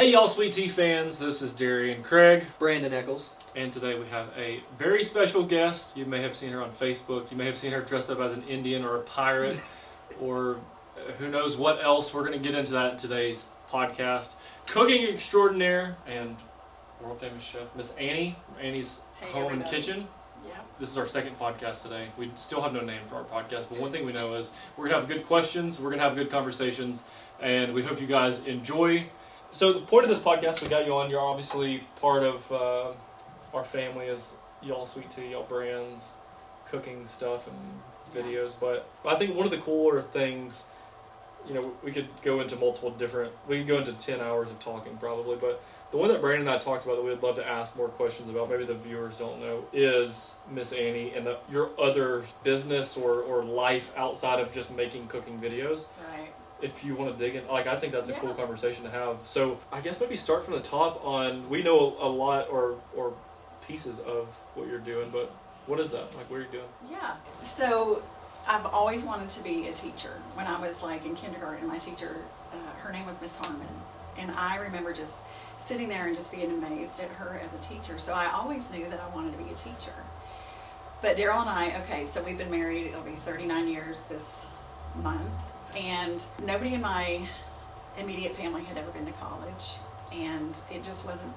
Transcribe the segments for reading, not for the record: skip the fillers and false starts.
Hey y'all Sweet Tea fans, this is Derry and Craig. Brandon Eccles. And today we have a very special guest. You may have seen her on Facebook. You may have seen her dressed up as an Indian or a pirate or who knows what else. We're going to get into that in today's podcast. Cooking extraordinaire and world famous chef, Miss Annie, Annie's Home and Kitchen. Yeah. This is our second podcast today. We still have no name for our podcast, but one thing we know is we're going to have good questions, we're going to have good conversations, and we hope you guys enjoy. So the point of this podcast, we got you on. You're obviously part of our family as y'all Sweet Tea, y'all brands, cooking stuff and videos. But I think one of the cooler things, you know, we could go into we could go into 10 hours of talking probably, but the one that Brandon and I talked about that we would love to ask more questions about, maybe the viewers don't know, is Miss Annie and your other business or life outside of just making cooking videos. Right. If you want to dig in, like, I think that's a cool conversation to have. So I guess maybe start from the top on, we know a lot or pieces of what you're doing, but what is that? Like, what are you doing? Yeah. So I've always wanted to be a teacher. When I was like in kindergarten, my teacher, her name was Miss Harmon. And I remember just sitting there and just being amazed at her as a teacher. So I always knew that I wanted to be a teacher. But Daryl and I, so we've been married, it'll be 39 years this month. And nobody in my immediate family had ever been to college, and it just wasn't,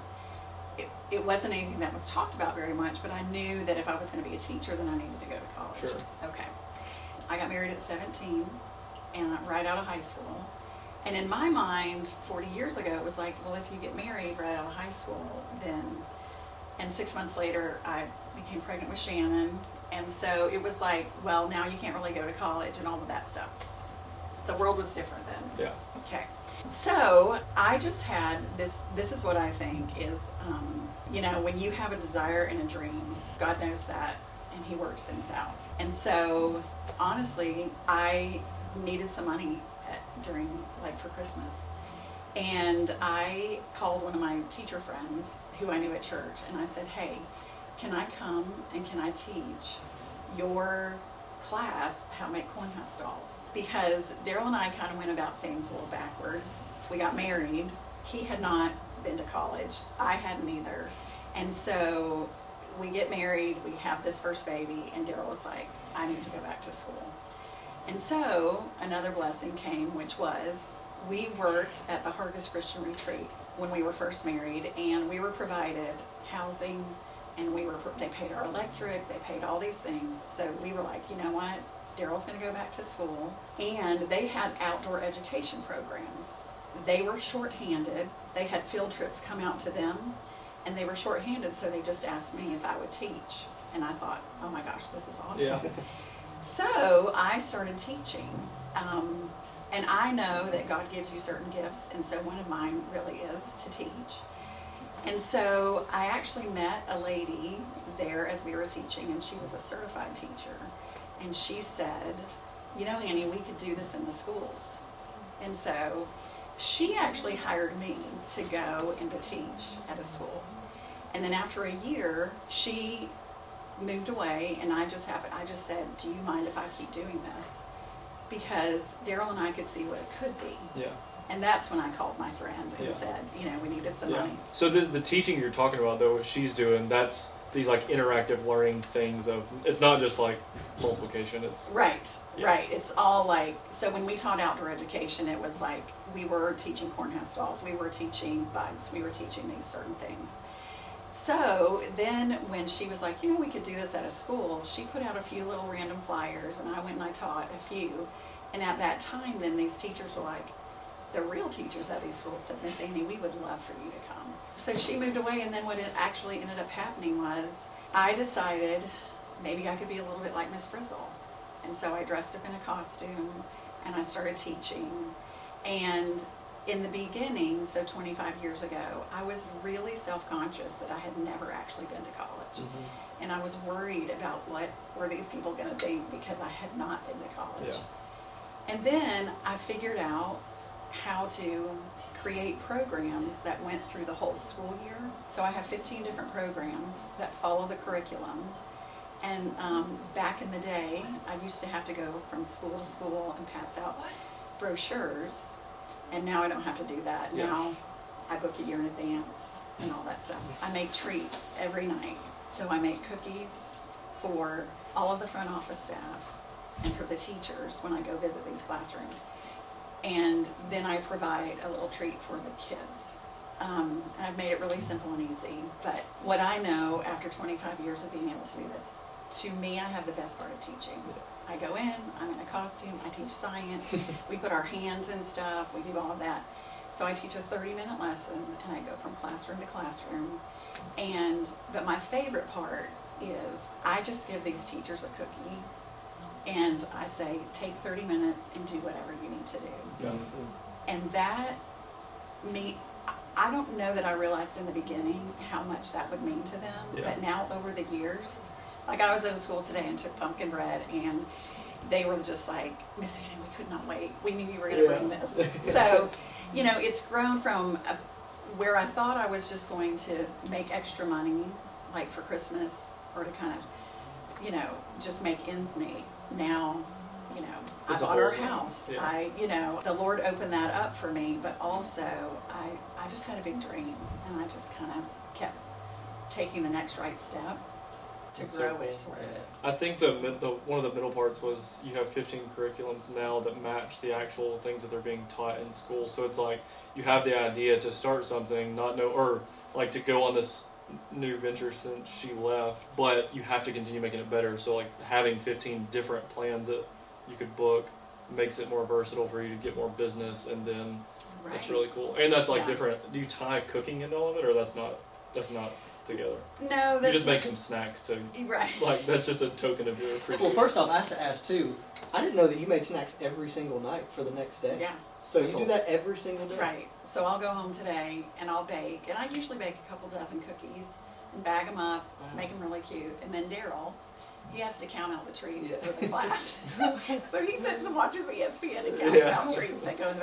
it wasn't anything that was talked about very much, but I knew that if I was going to be a teacher, then I needed to go to college. Sure. Okay. I got married at 17, and right out of high school. And in my mind, 40 years ago, it was like, well, if you get married right out of high school, then, and 6 months later, I became pregnant with Shannon, and so it was like, well, now you can't really go to college and all of that stuff. The world was different then. Yeah. Okay. So I just had this is what I think is, you know, when you have a desire and a dream, God knows that, and He works things out. And so, honestly, I needed some money for Christmas. And I called one of my teacher friends who I knew at church, and I said, hey, can I come and can I teach your class how to make cornhusk stalls? Because Daryl and I kind of went about things a little backwards. We got married. He had not been to college. I hadn't either. And so we get married, we have this first baby, and Daryl was like, I need to go back to school. And so another blessing came, which was we worked at the Harvest Christian Retreat when we were first married, and we were provided housing, and they paid our electric, they paid all these things. So we were like, you know what, Daryl's going to go back to school. And they had outdoor education programs. They were shorthanded. They had field trips come out to them, and they were shorthanded, so they just asked me if I would teach. And I thought, oh my gosh, this is awesome. Yeah. So I started teaching. And I know that God gives you certain gifts, and so one of mine really is to teach. And so I actually met a lady there as we were teaching, and she was a certified teacher. And she said, you know, Annie, we could do this in the schools. And so she actually hired me to go and to teach at a school. And then after a year, she moved away, and I just said, do you mind if I keep doing this? Because Daryl and I could see what it could be. Yeah. And that's when I called my friend and said, you know, we needed some money. So the teaching you're talking about, though, what she's doing, that's these like interactive learning things of, it's not just like multiplication, it's... Right. It's all like, so when we taught outdoor education, it was like, we were teaching cornhusk stalls, we were teaching bugs, we were teaching these certain things. So then when she was like, you know, we could do this at a school, she put out a few little random flyers, and I went and I taught a few. And at that time, then these teachers were like, the real teachers at these schools said, Miss Annie, we would love for you to come. So she moved away, and then what it actually ended up happening was I decided maybe I could be a little bit like Miss Frizzle. And so I dressed up in a costume, and I started teaching. And in the beginning, so 25 years ago, I was really self-conscious that I had never actually been to college. Mm-hmm. And I was worried about what were these people going to think because I had not been to college. Yeah. And then I figured out how to create programs that went through the whole school year. So I have 15 different programs that follow the curriculum. And back in the day, I used to have to go from school to school and pass out brochures. And now I don't have to do that. Yeah. Now I book a year in advance and all that stuff. I make treats every night. So I make cookies for all of the front office staff and for the teachers when I go visit these classrooms. And then I provide a little treat for the kids. And I've made it really simple and easy. But what I know after 25 years of being able to do this, to me, I have the best part of teaching. I go in, I'm in a costume, I teach science, we put our hands in stuff, we do all of that. So I teach a 30-minute lesson, and I go from classroom to classroom. But my favorite part is I just give these teachers a cookie, and I say, take 30 minutes and do whatever you need to do. Yeah. And that, I don't know that I realized in the beginning how much that would mean to them, but now over the years, like I was at a school today and took pumpkin bread, and they were just like, Missy, we could not wait. We knew you were going to bring this. So, you know, it's grown from where I thought I was just going to make extra money, like for Christmas, or to kind of, you know, just make ends meet. Now, you know, I bought our house. Yeah. The Lord opened that up for me, but also I just had a big dream, and I just kind of kept taking the next right step to grow it to where it is. I think one of the middle parts was you have 15 curriculums now that match the actual things that they're being taught in school. So it's like you have the idea to start something, or like to go on this new venture since she left, but you have to continue making it better. So like having 15 different plans that you could book makes it more versatile for you to get more business, and then that's really cool. And that's like different. Do you tie cooking into all of it, or that's not together? No, you just make them snacks too. Right. Like that's just a token of your appreciation. Well, first off, I have to ask too. I didn't know that you made snacks every single night for the next day. Yeah. So you do that every single day? Right. So I'll go home today and I'll bake, and I usually bake a couple dozen cookies and bag them up, make them really cute, and then Daryl, he has to count out the treats for the class. So he sits and watches ESPN and counts out treats that go in the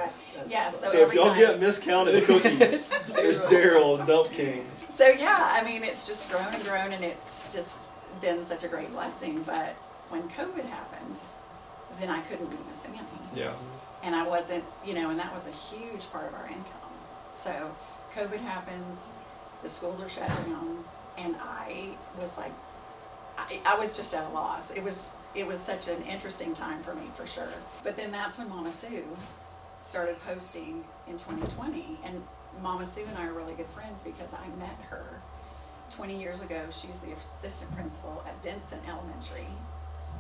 bag. So if y'all get miscounted cookies, it's Daryl, Dump King. So yeah, I mean, it's just grown and grown, and it's just been such a great blessing. But when COVID happened, then I couldn't be Miss Annie. Yeah. And I wasn't, and that was a huge part of our income. So COVID happens, the schools are shut down, and I was like, I was just at a loss. It was such an interesting time for me, for sure. But then that's when Mama Sue started posting in 2020, and Mama Sue and I are really good friends because I met her 20 years ago. She's the assistant principal at Vincent Elementary,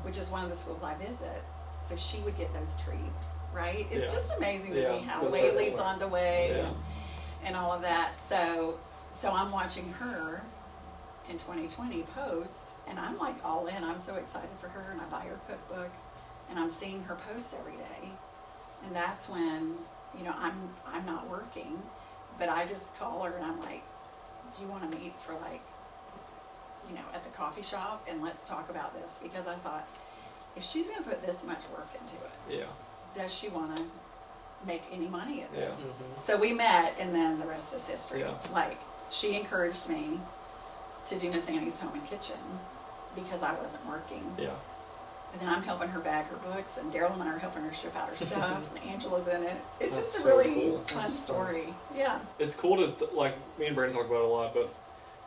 which is one of the schools I visit. So she would get those treats, right? It's just amazing to me how way leads on to way and all of that. So I'm watching her in 2020 post, and I'm like all in. I'm so excited for her, and I buy her cookbook, and I'm seeing her post every day. And that's when, I'm not working, but I just call her and I'm like, do you want to meet for at the coffee shop, and let's talk about this? Because I thought, if she's going to put this much work into it, does she want to make any money at this? Yeah. Mm-hmm. So we met, and then the rest is history. Yeah. Like, she encouraged me to do Miss Annie's Home and Kitchen because I wasn't working. Yeah. And then I'm helping her bag her books, and Daryl and I are helping her ship out her stuff, and Angela's in it. It's just a really fun story. Yeah. It's cool to, like, me and Brenda talk about it a lot, but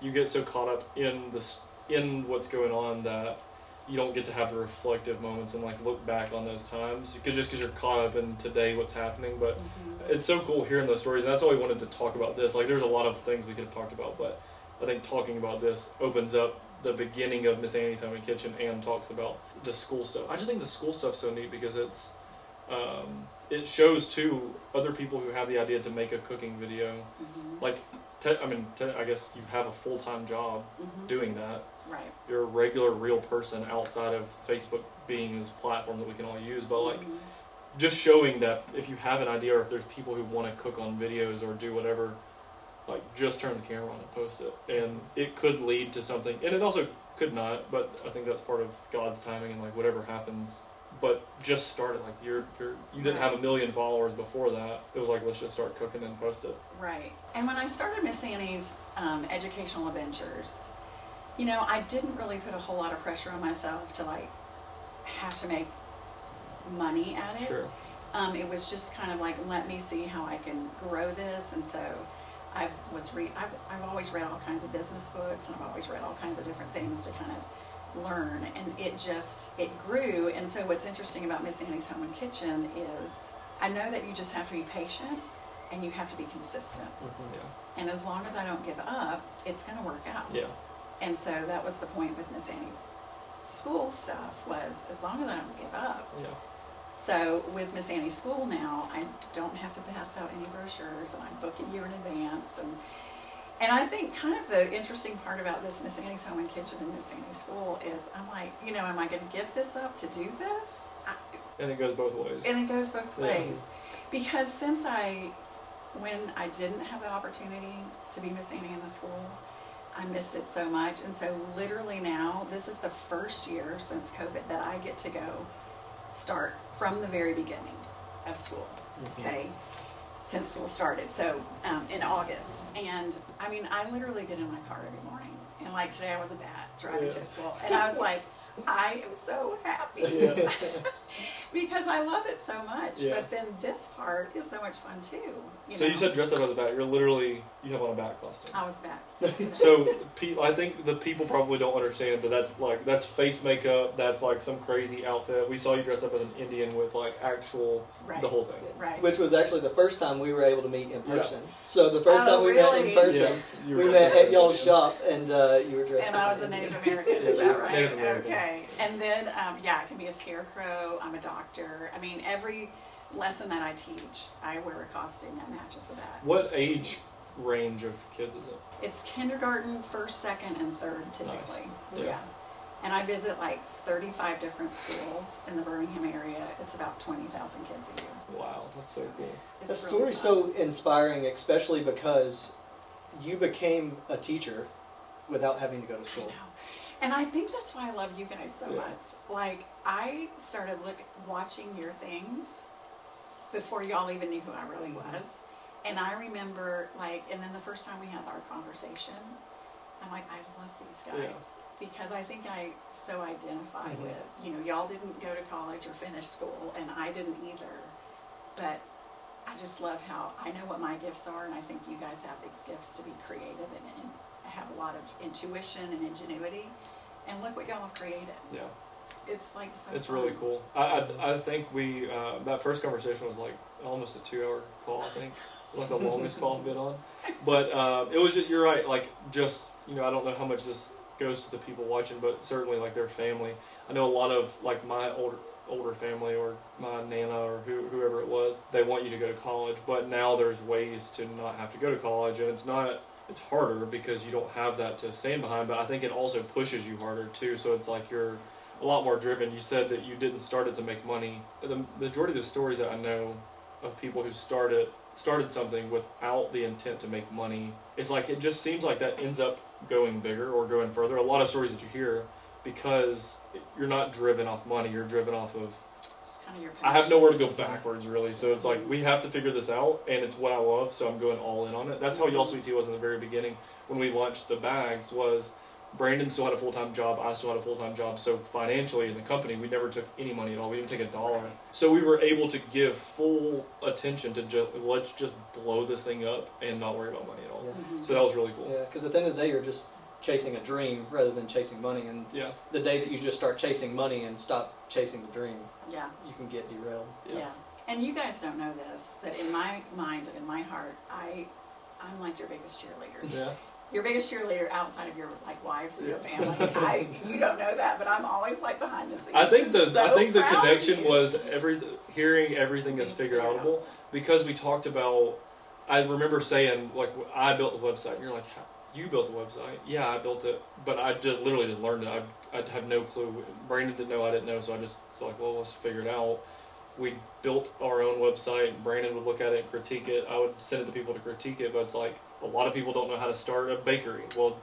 you get so caught up in what's going on that you don't get to have the reflective moments and like look back on those times because you're caught up in today what's happening. But it's so cool hearing those stories, and that's why we wanted to talk about this. Like, there's a lot of things we could have talked about, but I think talking about this opens up the beginning of Miss Annie's Home and Kitchen and talks about the school stuff. I just think the school stuff's so neat because it's it shows to other people who have the idea to make a cooking video. Like, I guess you have a full-time job doing that. Right. You're a regular, real person outside of Facebook being this platform that we can all use. But like, just showing that if you have an idea, or if there's people who want to cook on videos or do whatever, like, just turn the camera on and post it, and it could lead to something, and it also could not. But I think that's part of God's timing, and like whatever happens. But just start it. Like, you didn't have 1 million followers before that. It was like, let's just start cooking and post it. Right. And when I started Miss Annie's Educational Adventures, I didn't really put a whole lot of pressure on myself to like have to make money at it. Sure. It was just kind of like, let me see how I can grow this. And so I've always read all kinds of business books, and I've always read all kinds of different things to kind of learn, and it grew. And so what's interesting about Miss Annie's Home and Kitchen is I know that you just have to be patient and you have to be consistent. Mm-hmm. Yeah. And as long as I don't give up, it's going to work out. Yeah. And so that was the point with Miss Annie's school stuff, was as long as I don't give up. Yeah. So with Miss Annie's school now, I don't have to pass out any brochures, and I'm booking you in advance. And I think kind of the interesting part about this Miss Annie's Home and Kitchen and Miss Annie's School is I'm like, am I going to give this up to do this? And it goes both ways. And it goes both ways. Because when I didn't have the opportunity to be Miss Annie in the school, I missed it so much. And so literally now, this is the first year since COVID that I get to go start from the very beginning of school, okay, since school started, so in August. And I mean, I literally get in my car every morning, and like today I was a bat driving to school, and I was like, I am so happy because I love it so much. But then this part is so much fun too. You said dress up as a bat. You have on a bat costume. I was bat. So I think the people probably don't understand that that's face makeup. That's like some crazy outfit. We saw you dress up as an Indian with like actual the whole thing. Right. Which was actually the first time we were able to meet in person. So the first time we met in person, we met at y'all's shop, and you were dressed. And I was a Native American. Is that right? Native American. Okay. And then, I can be a scarecrow. I'm a doctor. I mean, every lesson that I teach, I wear a costume that matches with that. What age range of kids is it? It's kindergarten, first, second, and third, typically. Nice. Yeah. And I visit like 35 different schools in the Birmingham area. It's about 20,000 kids a year. Wow, that's so cool. That story's so inspiring, especially because you became a teacher without having to go to school. I know. And I think that's why I love you guys so much. Like, I started watching your things before y'all even knew who I really was. And I remember, and then the first time we had our conversation, I'm like, I love these guys. Because I think I so identify with, y'all didn't go to college or finish school, and I didn't either. But I just love how I know what my gifts are, and I think you guys have these gifts to be creative and have a lot of intuition and ingenuity, and look what y'all have created. Yeah, it's like so it's fun. Really cool. I think we that first conversation was like almost a 2-hour call. I think like the longest call I've been on. But it was just, you're right. Like just I don't know how much this goes to the people watching, but certainly like their family. I know a lot of like my older family or my nana or whoever it was. They want you to go to college, but now there's ways to not have to go to college, and it's harder because you don't have that to stand behind, but I think it also pushes you harder too, so it's like you're a lot more driven. You said that you didn't start it to make money. The majority of the stories that I know of people who started something without the intent to make money, it's like it just seems like that ends up going bigger or going further. A lot of stories that you hear, because you're not driven off money, you're driven off of kind of your I have nowhere to go backwards, really. So it's like, we have to figure this out, and it's what I love, so I'm going all in on it. That's how Y'all Sweet Tea was in the very beginning. When we launched the bags, was Brandon still had a full-time job, I still had a full-time job, so financially in the company, we never took any money at all. We didn't take $1. So we were able to give full attention to let's just blow this thing up and not worry about money at all. Yeah. So that was really cool. Yeah, because at the end of the day, you're just chasing a dream rather than chasing money, and the day that you just start chasing money and stop chasing the dream, you can get derailed. Yeah. And you guys don't know this, but in my mind and in my heart, I'm like your biggest cheerleaders. Yeah. Your biggest cheerleader outside of your wives and your family. You don't know that, but I'm always like behind the scenes. I think the connection was hearing everything is figure outable, because we talked about. I remember saying, like, I built the website, and you're like, you built the website? Yeah, I built it, but I literally just learned it. I have no clue. Brandon didn't know, I didn't know, so it's like, well, let's figure it out. We built our own website. Brandon would look at it and critique it. I would send it to people to critique it, but it's like, a lot of people don't know how to start a bakery. Well,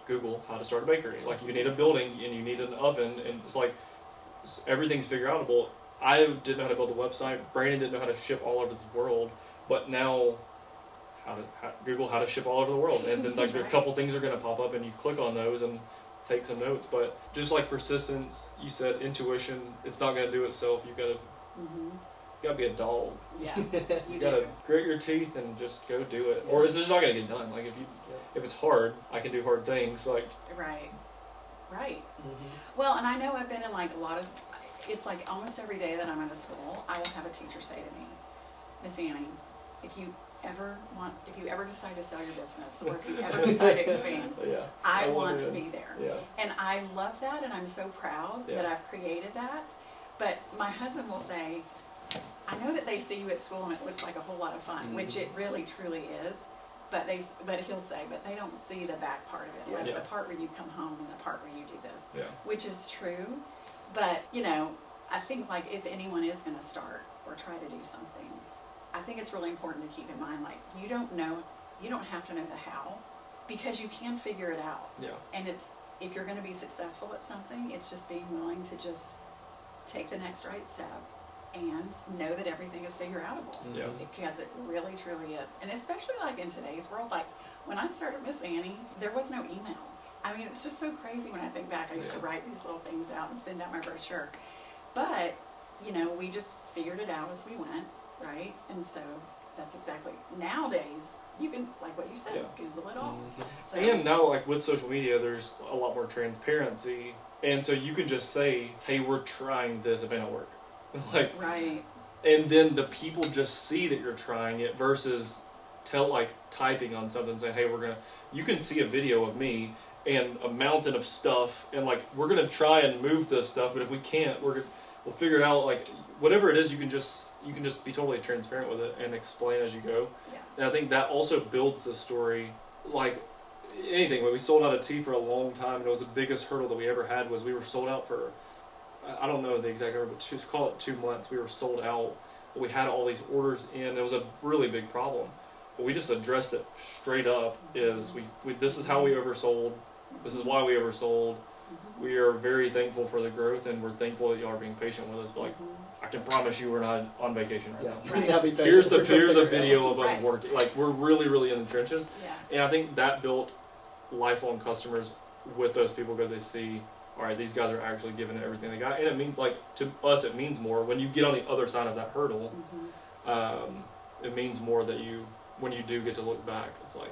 Google how to start a bakery. Like, you need a building and you need an oven, and it's like, everything's figure outable. I didn't know how to build a website. Brandon didn't know how to ship all over the world, but now Google how to ship all over the world, and then like a couple things are going to pop up, and you click on those and take some notes. But just like persistence, you said intuition, it's not going to do itself. You've got to You gotta be a dog. Yes, you gotta grit your teeth and just go do it. Yeah. Or it's just not gonna get done. Like if it's hard, I can do hard things. Like right. Well, and I know I've been in like a lot of. It's like almost every day that I'm at a school, I will have a teacher say to me, Miss Annie, if you ever decide to sell your business, or if you ever decide to expand, I want to be there. Yeah. And I love that, and I'm so proud that I've created that. But my husband will say, I know that they see you at school and it looks like a whole lot of fun, which it really truly is. But he'll say, but they don't see the back part of it, like the part where you come home and the part where you do this, which is true. But, you know, I think, like, if anyone is going to start or try to do something, I think it's really important to keep in mind, like, you don't have to know the how, because you can figure it out. Yeah. And if you're going to be successful at something, it's just being willing to just take the next right step and know that everything is figure-outable. Yeah. Because it really, truly is. And especially, like, in today's world, like, when I started Miss Annie, there was no email. I mean, it's just so crazy when I think back. I used to write these little things out and send out my brochure. But, you know, we just figured it out as we went, right? And so that's exactly, nowadays, you can, like what you said, Google it all. So, and now, like, with social media, there's a lot more transparency. And so you can just say, hey, we're trying this, it may not work. Like, right. And then the people just see that you're trying it versus typing on something and saying, hey, you can see a video of me and a mountain of stuff, and like we're gonna try and move this stuff, but if we can't, we'll figure it out. Like whatever it is, you can just be totally transparent with it and explain as you go. Yeah. And I think that also builds the story. Like anything, when we sold out of tea for a long time, and it was the biggest hurdle that we ever had was we were sold out for, I don't know the exact number, but just call it 2 months. We were sold out. We had all these orders in. It was a really big problem. But we just addressed it straight up. Is this is how we oversold. This is why we oversold. We are very thankful for the growth, and we're thankful that y'all are being patient with us. But like, I can promise you, we're not on vacation right now. Right. Here's the video of us working. Like we're really, really in the trenches. Yeah. And I think that built lifelong customers with those people because they see, all right, these guys are actually giving it everything they got, and it means like to us, it means more when you get on the other side of that hurdle. It means more that when you do get to look back, it's like,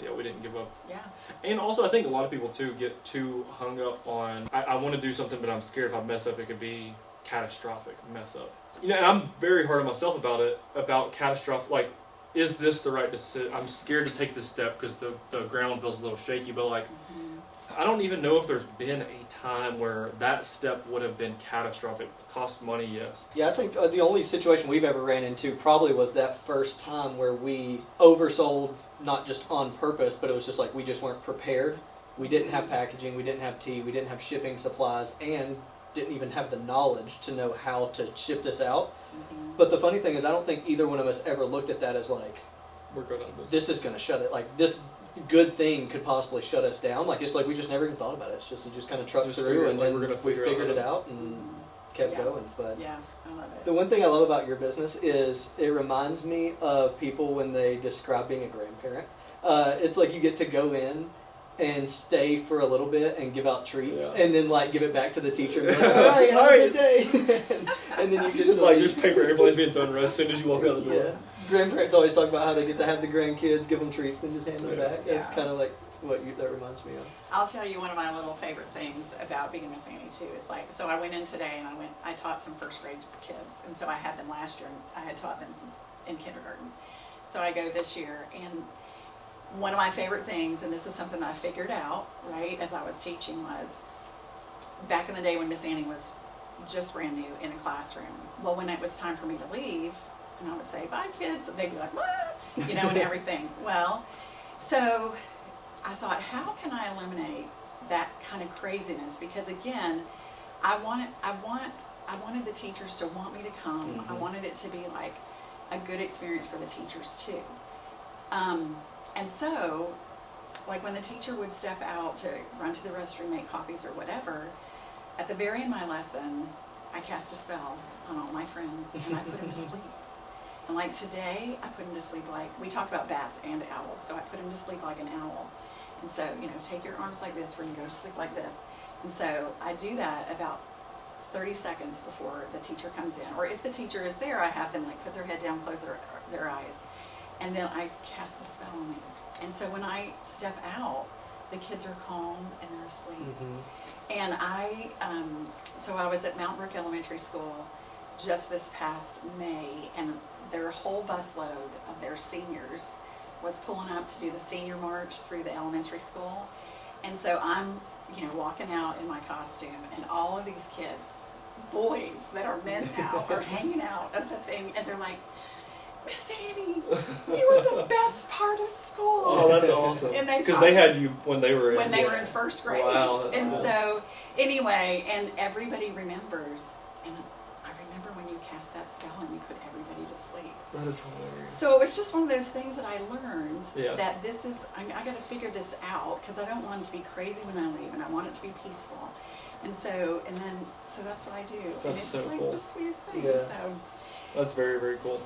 yeah, we didn't give up. Yeah. And also, I think a lot of people, too, get too hung up on, I want to do something, but I'm scared if I mess up, it could be catastrophic mess up. You know, and I'm very hard on myself about catastrophic, like, is this the right decision? I'm scared to take this step because the ground feels a little shaky, but, like, I don't even know if there's been a time where that step would have been catastrophic. Cost money, yes. Yeah, I think the only situation we've ever ran into probably was that first time where we oversold, not just on purpose, but it was just like we just weren't prepared. We didn't have packaging, we didn't have tea, we didn't have shipping supplies, and didn't even have the knowledge to know how to ship this out. But the funny thing is, I don't think either one of us ever looked at that as like, we're good on this is going to shut it. Like, this good thing could possibly shut us down. Like, it's like we just never even thought about it. It's just we just kind of trucked through, and then we figured it out and kept going. But yeah, I love it. The one thing I love about your business is it reminds me of people when they describe being a grandparent. It's like you get to go in and stay for a little bit and give out treats, and then like give it back to the teacher. And be like, all right, have a good day. and then you get to like there's paper airplanes being thrown around as soon as you walk out the door. Yeah. Grandparents always talk about how they get to have the grandkids, give them treats, then just hand them back. It's kind of like what that reminds me of. I'll tell you one of my little favorite things about being Miss Annie too is like, so I went in today and I taught some first grade kids, and so I had them last year and I had taught them since in kindergarten. So I go this year, and one of my favorite things, and this is something that I figured out right as I was teaching, was back in the day when Miss Annie was just brand new in a classroom. Well, when it was time for me to leave, and I would say, bye kids, and they'd be like, what? You know, and everything. Well, so I thought, how can I eliminate that kind of craziness? Because again, I wanted the teachers to want me to come. I wanted it to be like a good experience for the teachers too. And so, like when the teacher would step out to run to the restroom, make copies or whatever, at the very end of my lesson, I cast a spell on all my friends and I put them to sleep. And like today, I put him to sleep like, we talked about bats and owls, so I put him to sleep like an owl. And so, you know, take your arms like this, we're going to go to sleep like this. And so I do that about 30 seconds before the teacher comes in. Or if the teacher is there, I have them like put their head down, close their eyes. And then I cast the spell on them. And so when I step out, the kids are calm and they're asleep. And so I was at Mount Brook Elementary School just this past May, and their whole busload of their seniors was pulling up to do the senior march through the elementary school. And so I'm, walking out in my costume, and all of these kids, boys that are men now, are hanging out of the thing, and they're like, Miss Annie, you were the best part of school. Oh, that's awesome. Because they had you when they were in first grade. Wow, that's and cool. So anyway, and everybody remembers. And I remember when you cast that spell and you put everybody to sleep. That is hilarious. So it was just one of those things that I learned Yeah. that this is. I got to figure this out because I don't want it to be crazy when I leave, and I want it to be peaceful. And so that's what I do. That's and it's so like cool. the sweetest thing. Yeah. So. That's very, very cool.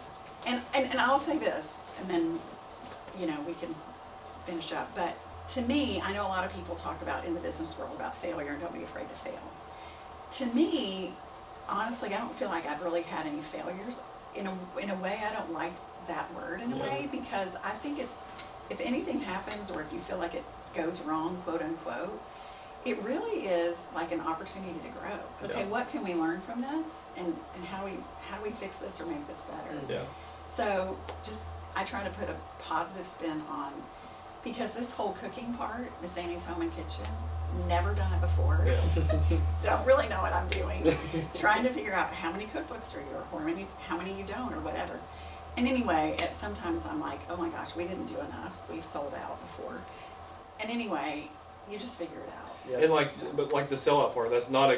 And I'll say this, and then, we can finish up. But to me, I know a lot of people talk about in the business world about failure and don't be afraid to fail. To me, honestly, I don't feel like I've really had any failures. In a way, I don't like that word in a way, because I think it's, if anything happens or if you feel like it goes wrong, quote unquote, it really is like an opportunity to grow. Okay, what can we learn from this, and how do we fix this or make this better? Yeah. So I try to put a positive spin on, because this whole cooking part, Miss Annie's Home and Kitchen, never done it before. Yeah. Don't really know what I'm doing. Trying to figure out how many cookbooks are you, or how many you don't, or whatever. And anyway, sometimes I'm like, oh my gosh, we didn't do enough. We've sold out before. And anyway, you just figure it out. Yeah. And but the sellout part, that's not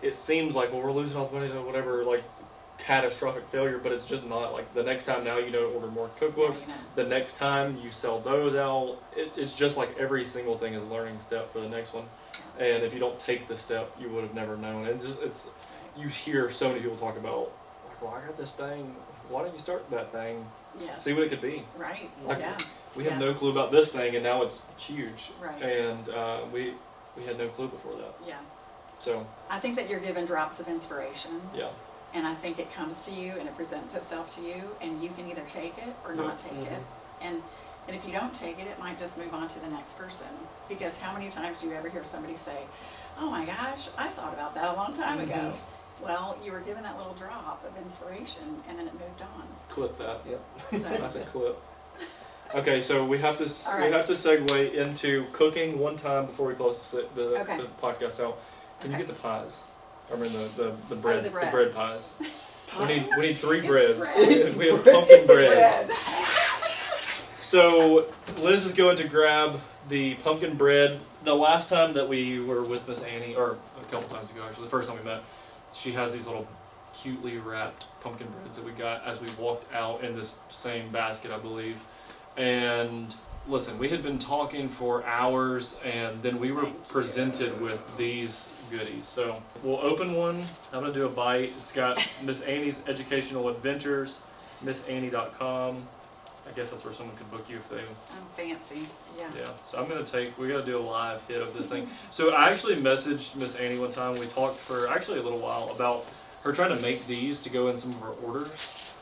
it seems like, well, we're losing all the money to whatever, like, catastrophic failure, but it's just not. Like, the next time now you know to order more cookbooks, the next time you sell those out, it's just like every single thing is a learning step for the next one. And if you don't take the step, you would have never known. And you hear so many people talk about, like, well, I got this thing, why don't you start that thing? Yes. See what it could be. Right. Like, yeah. We had no clue about this thing, and now it's huge. Right. And we had no clue before that. Yeah. So I think that you're given drops of inspiration. Yeah. And I think it comes to you and it presents itself to you, and you can either take it or not take it. And if you don't take it, it might just move on to the next person. Because how many times do you ever hear somebody say, oh my gosh, I thought about that a long time ago. Well, you were given that little drop of inspiration, and then it moved on. Clip that. Yep. So, That's a clip. Okay, so we have to segue into cooking one time before we close the podcast out. Can you get the pies? I mean the bread, the bread. The bread pies. We need 3 breads. Bread. We have pumpkin bread. So Liz is going to grab the pumpkin bread. The last time that we were with Miss Annie, or a couple times ago actually, the first time we met, she has these little cutely wrapped pumpkin breads that we got as we walked out in this same basket, I believe. And listen, we had been talking for hours, and then we were presented with these goodies. So we'll open one. I'm going to do a bite. It's got Miss Annie's Educational Adventures, missannie.com. I guess that's where someone could book you if they... I'm fancy, yeah. Yeah, so I'm going to we got to do a live hit of this thing. So I actually messaged Miss Annie one time. We talked for actually a little while about her trying to make these to go in some of our orders.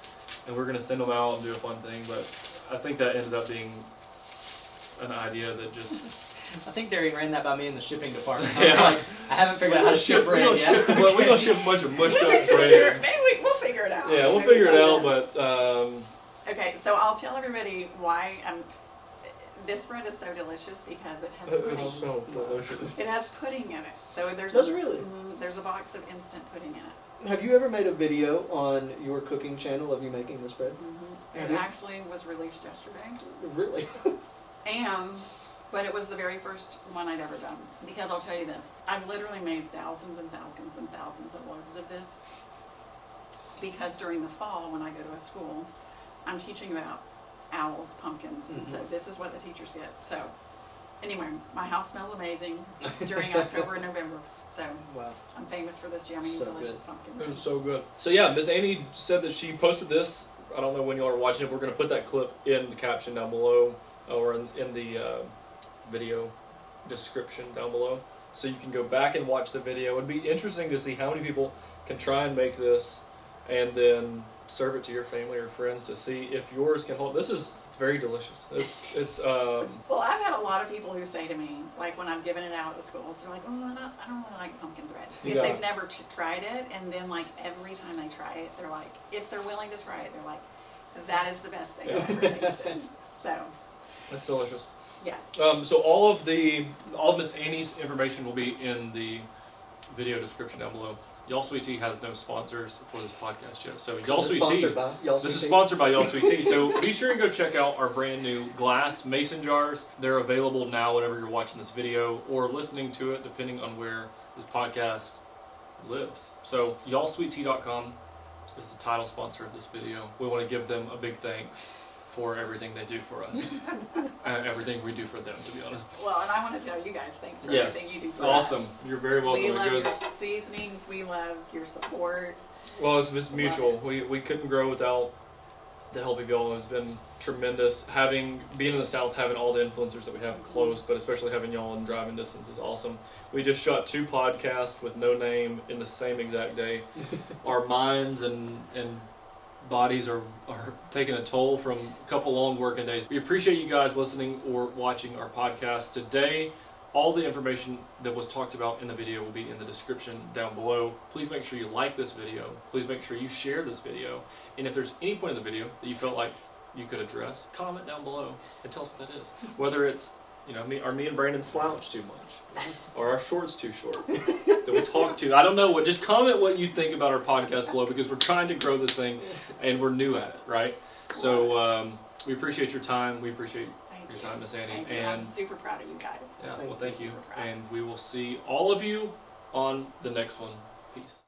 And we're going to send them out and do a fun thing, but I think that ended up being an idea that just... I think Darian ran that by me in the shipping department. Yeah. I was like, I haven't figured out how to ship bread yet. We're going to ship a bunch of mushed up Maybe breads. we'll figure it out. Yeah, we'll figure it out, but... Okay, so I'll tell everybody why this bread is so delicious, because it has pudding. It has pudding in it. So Does it really? There's a box of instant pudding in it. Have you ever made a video on your cooking channel of you making this bread? It actually was released yesterday. Really? But it was the very first one I'd ever done. Because I'll tell you this, I've literally made thousands and thousands and thousands of loaves of this. Because during the fall, when I go to a school, I'm teaching about owls, pumpkins, and so this is what the teachers get. So anyway, my house smells amazing during October and November. So wow. I'm famous for this yummy, delicious pumpkin bread. It was so good. So yeah, Miss Annie said that she posted this. I don't know when y'all are watching it. We're going to put that clip in the caption down below, or in the video description down below. so you can go back and watch the video. It'd be interesting to see how many people can try and make this and then serve it to your family or friends to see if yours can hold. It's very delicious. Well, I've had a lot of people who say to me, like when I've given it out at the schools, they're like, "Oh, I don't really like pumpkin bread." If they've never tried it, and then like every time they try it, they're like, if they're willing to try it, they're like, "That is the best thing I've ever tasted." So. It's delicious. Yes. So all of Miss Annie's information will be in the video description down below. Y'all Sweet Tea has no sponsors for this podcast yet. So Y'all Sweet Tea. This is sponsored by Y'all Sweet Tea. So be sure and go check out our brand new glass mason jars. They're available now whenever you're watching this video or listening to it, depending on where this podcast lives. So y'allsweettea.com is the title sponsor of this video. We want to give them a big thanks for everything they do for us. Everything we do for them, to be honest. Well, and I want to tell you guys thanks for everything you do for us. Awesome. You're very welcome. We love your seasonings. We love your support. Well, it's mutual. We couldn't grow without the help of y'all. It's been tremendous. Being in the South, having all the influencers that we have close, but especially having y'all in driving distance is awesome. We just shot 2 podcasts with no name in the same exact day. Our minds and bodies are taking a toll from a couple long working days. We appreciate you guys listening or watching our podcast today. All the information that was talked about in the video will be in the description down below. Please make sure you like this video. Please make sure you share this video. And if there's any point in the video that you felt like you could address, comment down below and tell us what that is. Whether it's, me and Brandon slouch too much, or our shorts too short, that we talk to. I don't know. Just comment what you think about our podcast below, because we're trying to grow this thing and we're new at it, right? So we appreciate your time. We appreciate your time, Miss Annie. And I'm super proud of you guys. Yeah, well, thank you. And we will see all of you on the next one. Peace.